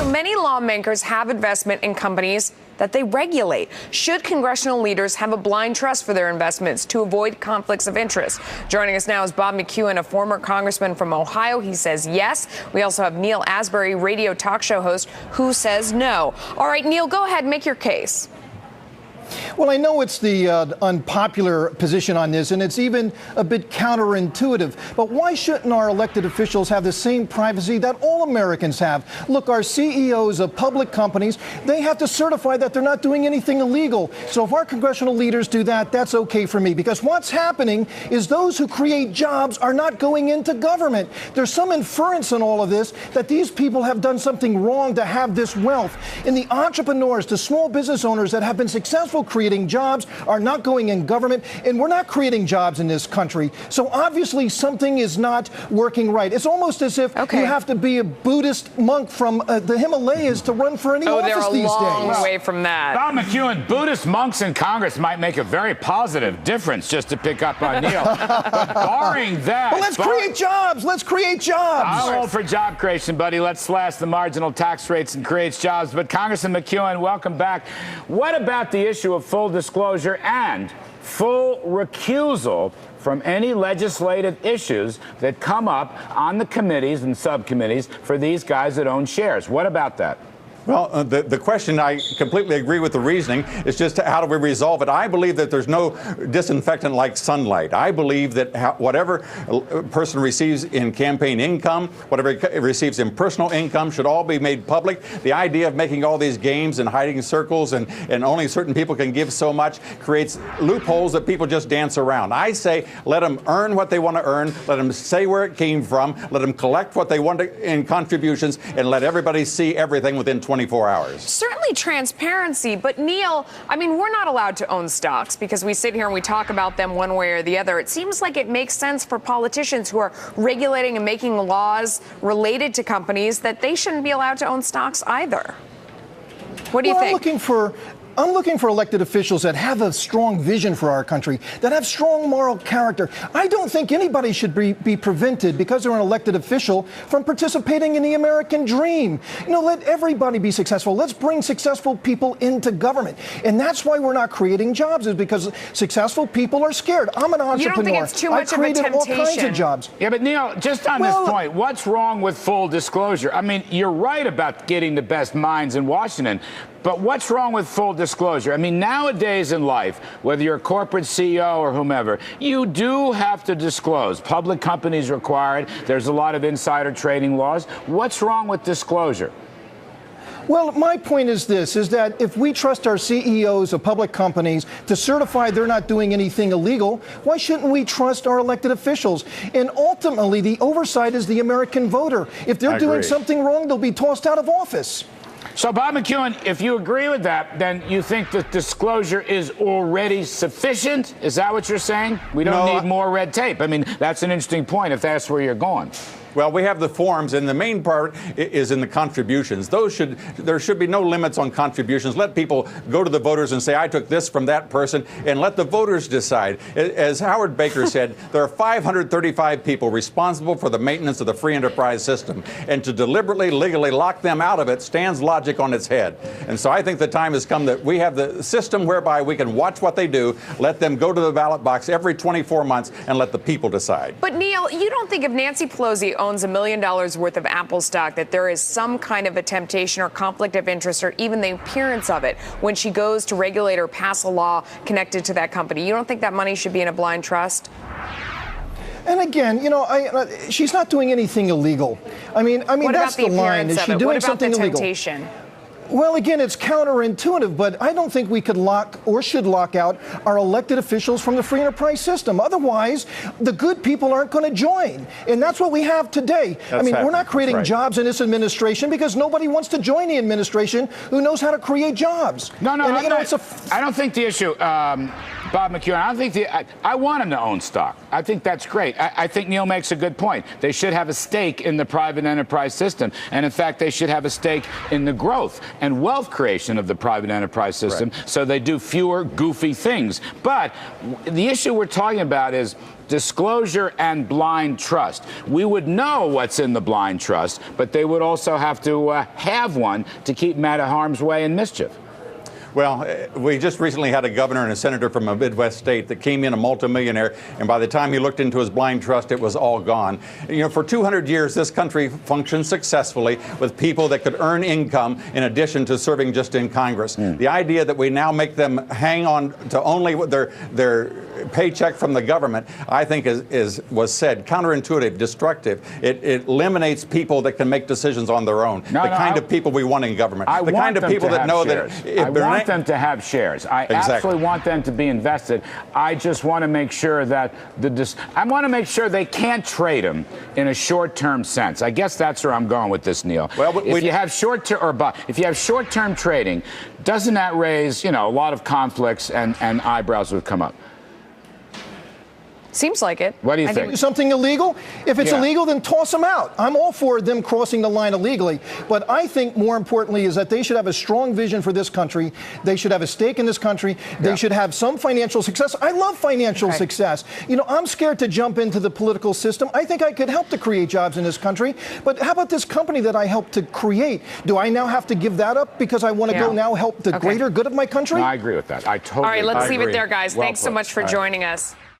many lawmakers have investment in companies that they regulate. Should congressional leaders have a blind trust for their investments to avoid conflicts of interest? Joining us now is Bob McEwen, a former congressman from Ohio. He says yes. We also have Neal, Asbury, radio talk show host, who says no. All right, Neal, go ahead, make your case. Well, I know it's the unpopular position on this, and it's even a bit counterintuitive. But why shouldn't our elected officials have the same privacy that all Americans have? Look, our CEOs of public companies, they have to certify that they're not doing anything illegal. So if our congressional leaders do that, that's okay for me. Because what's happening is those who create jobs are not going into government. There's some inference in all of this that these people have done something wrong to have this wealth. And the entrepreneurs, the small business owners that have been successful creating jobs are not going in government, and we're not creating jobs in this country. So obviously something is not working right. It's almost as if you have to be a Buddhist monk from the Himalayas to run for any office these days. They're a long way from that. Bob McEwen, Buddhist monks in Congress might make a very positive difference, just to pick up on Neal. But barring that... Well, let's create jobs. Let's create jobs. I'm all for job creation, buddy. Let's slash the marginal tax rates and create jobs. But Congressman McEwen, welcome back. What about the issue of full disclosure and full recusal from any legislative issues that come up on the committees and subcommittees for these guys that own shares? What about that? Well, the question, I completely agree with the reasoning. It's just how do we resolve it? I believe that there's no disinfectant like sunlight. I believe that whatever a person receives in campaign income, whatever he receives in personal income should all be made public. The idea of making all these games and hiding circles and only certain people can give so much creates loopholes that people just dance around. I say let them earn what they want to earn, let them say where it came from, let them collect what they want in contributions, and let everybody see everything within 24 hours. Certainly transparency, but Neal, I mean, we're not allowed to own stocks because we sit here and we talk about them one way or the other. It seems like it makes sense for politicians who are regulating and making laws related to companies that they shouldn't be allowed to own stocks either. What do you think? I'm looking for elected officials that have a strong vision for our country, that have strong moral character. I don't think anybody should be prevented because they're an elected official from participating in the American dream. You know, let everybody be successful. Let's bring successful people into government. And that's why we're not creating jobs, is because successful people are scared. I'm an entrepreneur. You don't think it's too much of a temptation? I've created all kinds of jobs. Yeah, but Neal, just on this point, what's wrong with full disclosure? I mean, you're right about getting the best minds in Washington, but what's wrong with full disclosure? I mean, nowadays in life, whether you're a corporate CEO or whomever, you do have to disclose. Public companies require it. There's a lot of insider trading laws. What's wrong with disclosure? Well, my point is this, is that if we trust our CEOs of public companies to certify they're not doing anything illegal, why shouldn't we trust our elected officials? And ultimately, the oversight is the American voter. If they're doing something wrong, they'll be tossed out of office. So, Bob McEwen, if you agree with that, then you think that disclosure is already sufficient? Is that what you're saying? We don't need more red tape. I mean, that's an interesting point if that's where you're going. Well, we have the forms, and the main part is in the contributions. There should be no limits on contributions. Let people go to the voters and say, I took this from that person, and let the voters decide. As Howard Baker said, there are 535 people responsible for the maintenance of the free enterprise system, and to deliberately, legally lock them out of it stands logic on its head. And so I think the time has come that we have the system whereby we can watch what they do, let them go to the ballot box every 24 months, and let the people decide. But, Neal, you don't think if Nancy Pelosi owns $1 million worth of Apple stock that there is some kind of a temptation or conflict of interest or even the appearance of it when she goes to regulate or pass a law connected to that company? You don't think that money should be in a blind trust? And again, you know, she's not doing anything illegal. I mean, that's the line. Is she doing something illegal? What about the temptation? Well, again, it's counterintuitive, but I don't think we could lock or should lock out our elected officials from the free enterprise system. Otherwise, the good people aren't going to join. And that's what we have today. We're not creating jobs in this administration because nobody wants to join the administration who knows how to create jobs. No, I don't think the issue, Bob McEwen, I don't think I want them to own stock. I think that's great. I think Neal makes a good point. They should have a stake in the private enterprise system. And in fact, they should have a stake in the growth and wealth creation of the private enterprise system, so they do fewer goofy things. But the issue we're talking about is disclosure and blind trust. We would know what's in the blind trust, but they would also have to have one to keep them out of harm's way and mischief. Well, we just recently had a governor and a senator from a Midwest state that came in a multimillionaire, and by the time he looked into his blind trust, it was all gone. You know, for 200 years, this country functioned successfully with people that could earn income in addition to serving just in Congress. The idea that we now make them hang on to only their paycheck from the government, I think was said counterintuitive, destructive. It eliminates people that can make decisions on their own. The kind of people we want in government. The kind of people that know that I want them to have shares. I absolutely want them to be invested. I just want to make sure that I want to make sure they can't trade them in a short-term sense. I guess that's where I'm going with this, Neal. Well, if you have short-term trading, doesn't that raise, a lot of conflicts and eyebrows would come up? Seems like it. What do you think? Something illegal? If it's illegal, then toss them out. I'm all for them crossing the line illegally. But I think more importantly is that they should have a strong vision for this country. They should have a stake in this country. They should have some financial success. I love financial success. I'm scared to jump into the political system. I think I could help to create jobs in this country. But how about this company that I helped to create? Do I now have to give that up because I want to go now help the greater good of my country? No, I agree with that. I totally agree. All right, let's leave it there, guys. Well Thanks so much for joining us.